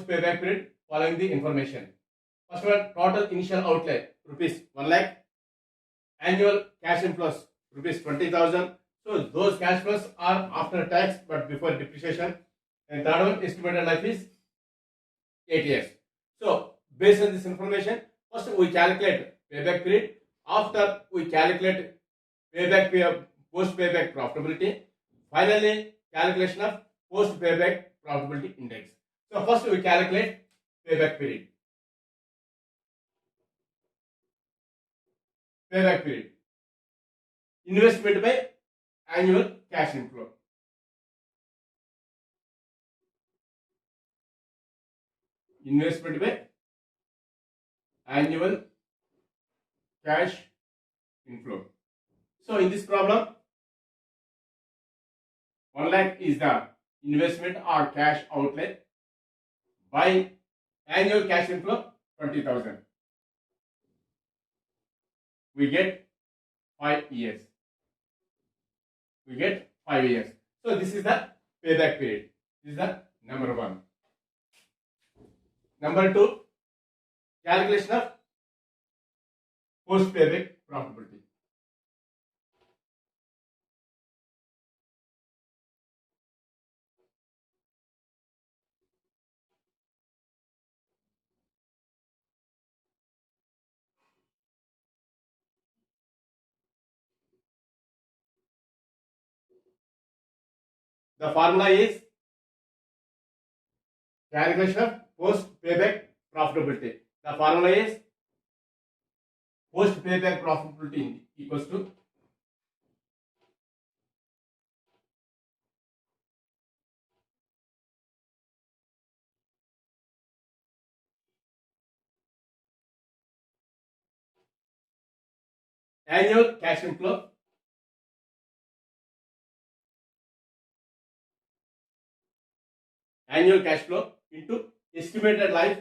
post payback period following the information. First one, total initial outlay rupees 1 lakh, annual cash inflows rupees 20,000. So those cash flows are after tax but before depreciation. And third one, estimated life is 8 years. So based on this information, first we calculate payback period. After we calculate post payback profitability. Finally, calculation of post payback profitability index. So first we calculate payback period. Payback period. Investment by annual cash inflow. Investment by annual cash inflow. So in this problem, 1 lakh is the investment or cash outlay by annual cash inflow 20,000. We get 5 years. We get 5 years. So this is the payback period. This is the number 1. Number 2, calculation of post payback profitability. The formula is calculation of post payback profitability. The formula is post payback profitability equals to annual cash inflow into estimated life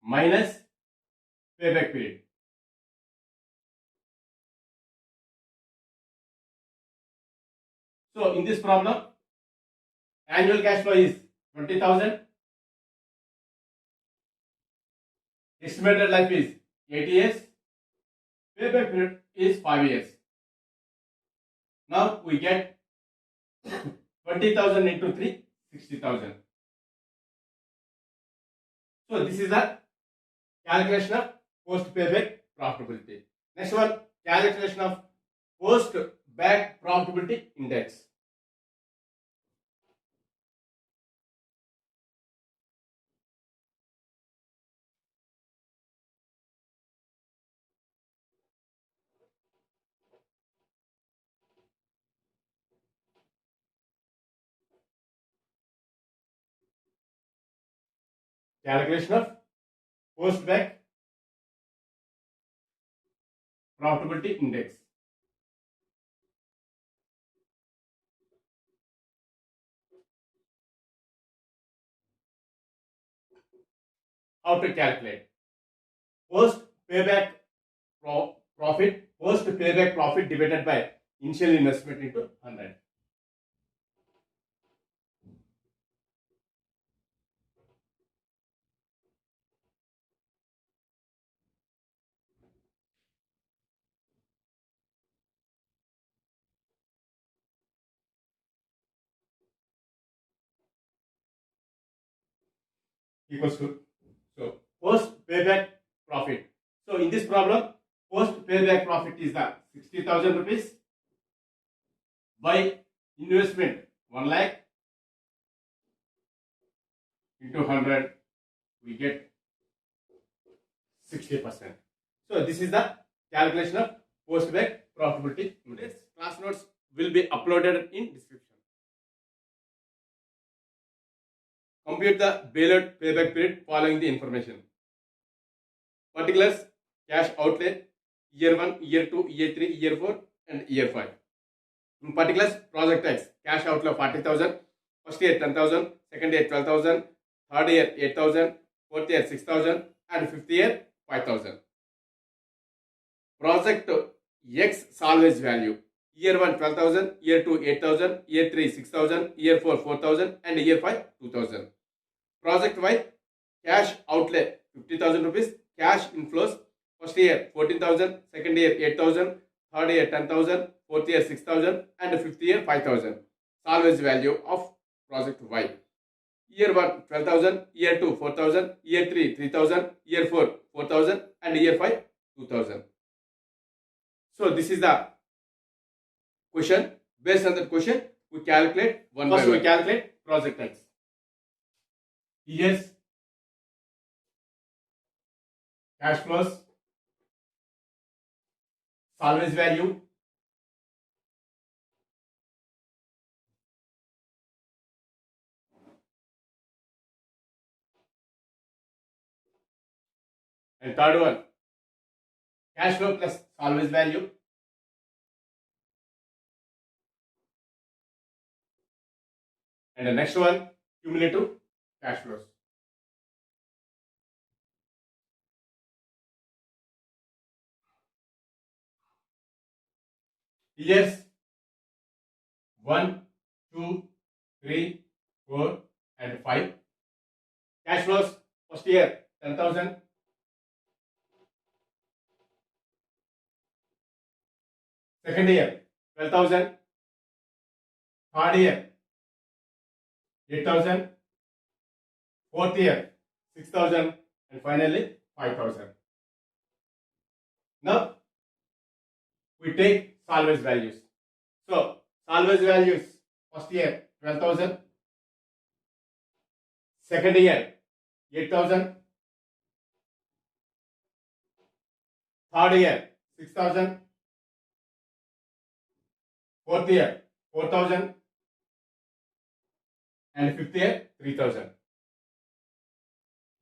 minus payback period. So in this problem, annual cash flow is 20,000. Estimated life is 8 years. Payback period is 5 years. Now we get 20,000 into 3, 60,000. So this is the calculation of post payback profitability. Next one, calculation of post back profitability index. Calculation of post back profitability index. How to calculate post payback profit divided by initial investment into 100. Equals to, so post payback profit. So in this problem, post payback profit is the 60,000 rupees by investment 1 lakh into 100, we get 60%. So this is the calculation of post payback profitability index. Class notes will be uploaded in description. Compute the bailout payback period following the information. Particulars, cash outlay, year 1, year 2, year 3, year 4 and year 5. In particulars, project X, cash outlay 40,000, first year 10,000, second year 12,000, third year 8,000, fourth year 6,000 and fifth year 5,000. Project X salvage value, Year 1 12,000, year 2 8,000, year 3 6,000, year 4 4,000, and year 5 2,000. Project wise, cash outlay 50,000 rupees, cash inflows first year 14,000, second year 8,000, third year 10,000, fourth year 6,000, and fifth year 5,000. Salvage value of project Y. Year 1 12,000, year 2 4,000, year 3 3,000, year 4 4,000, and year 5 2,000. So this is the question. Based on that question, we calculate one by one. First we calculate project X. Yes, cash flows, salvage value, and third one, cash flow plus salvage value, and the next one, cumulative cash flows. Years 1, 2, 3, 4, and 5. Cash flows first year 10,000. Second year 12,000. Third year 8,000. Fourth year 6,000, and finally 5,000. Now we take salvage values. So salvage values first year 12,000, second year 8,000, third year 6,000, fourth year 4,000, and fifth year 3,000.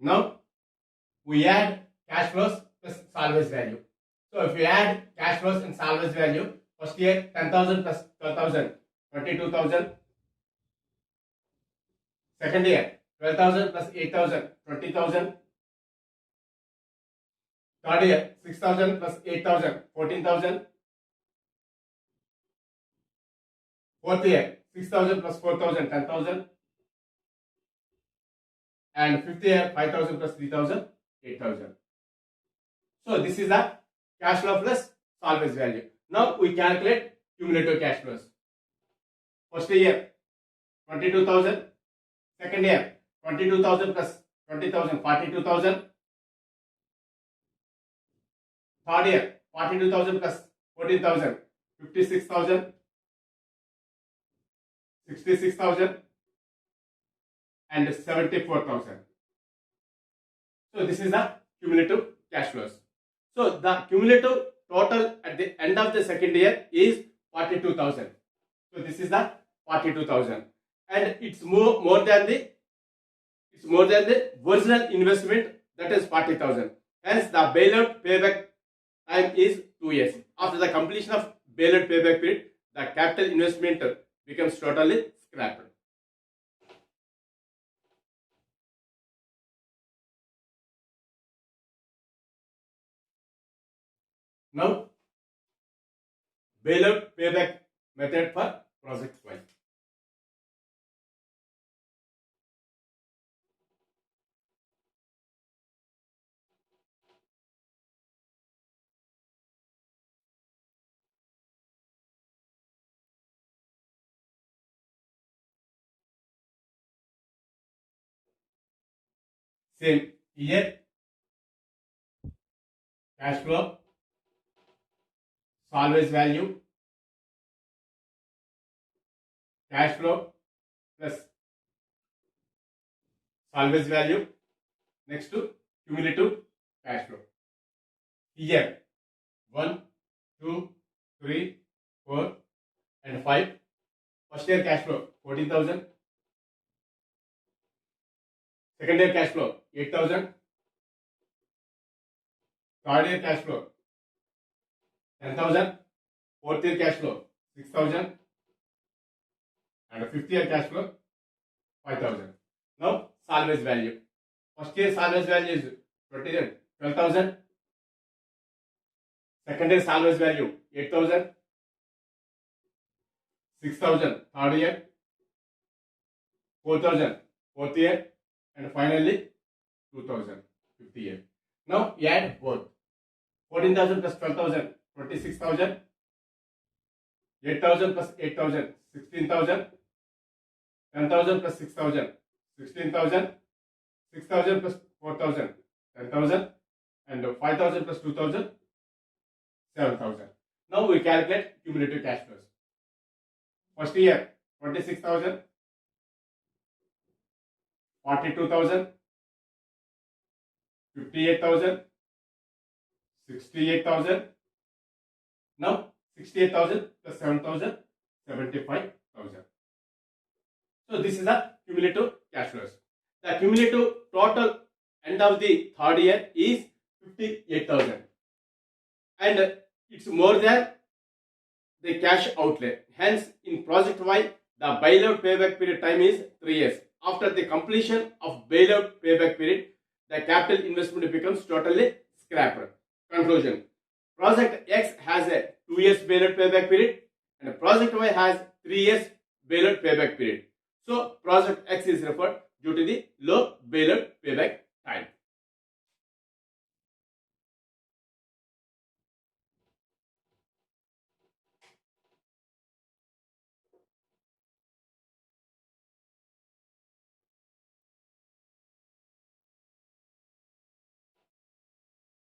Now we add cash flows plus salvage value. So if we add cash flows and salvage value, first year 10,000 plus 12,000, 22,000. Second year 12,000 plus 8,000, 20,000. Third year 6,000 plus 8,000, 14,000. Fourth year 6,000 plus 4,000, 10,000. And fifth year 5,000 plus 3,000, 8,000. So this is the cash flow plus salvage value. Now we calculate cumulative cash flows. First year 22,000, second year 22,000 plus 20,000, 42,000. Third year 42,000 plus 14,000, 56,000, 66,000, and 74,000. So this is the cumulative cash flows. So the cumulative total at the end of the second year is 42,000. So this is the 42,000, and it's more than the original investment, that is 40,000. Hence the bailout payback time is 2 years. After the completion of bailout payback period, the capital investment becomes totally scrapped. Now, bailout payback method for project Y. Same here, cash flow, salvage value, cash flow plus salvage value, next to cumulative cash flow. Here 1, 2, 3, 4, and 5. First year cash flow 14,000. Second year cash flow 8,000. Third year cash flow 10,000. Fourth year cash flow 6,000. And fifth year cash flow 5,000. Now salvage value. First year salvage value is 12,000. Second year salvage value 8,000. 6,000 third year, 4,000 fourth year, and finally 2,000 fifth year. Now add both. 14,000 plus 12,000, 26,000. 8,000 plus 8,000, 16,000. 10,000 plus 6,000, 16,000. 6,000 plus 4,000, 10,000. And 5,000 plus 2,000, 7,000. Now we calculate cumulative cash flows. First year 26,000, 42,000, 58,000, 68,000. Now 68,000 plus 7,000, 75,000. So this is the cumulative cash flows. The cumulative total end of the third year is 58,000, and it's more than the cash outlay. Hence, in project Y, the bailout payback period time is 3 years. After the completion of bailout payback period, the capital investment becomes totally scrapped. Conclusion: Project X has a 2 years bailout payback period, and Project Y has 3 years bailout payback period. So, Project X is referred due to the low bailout payback time.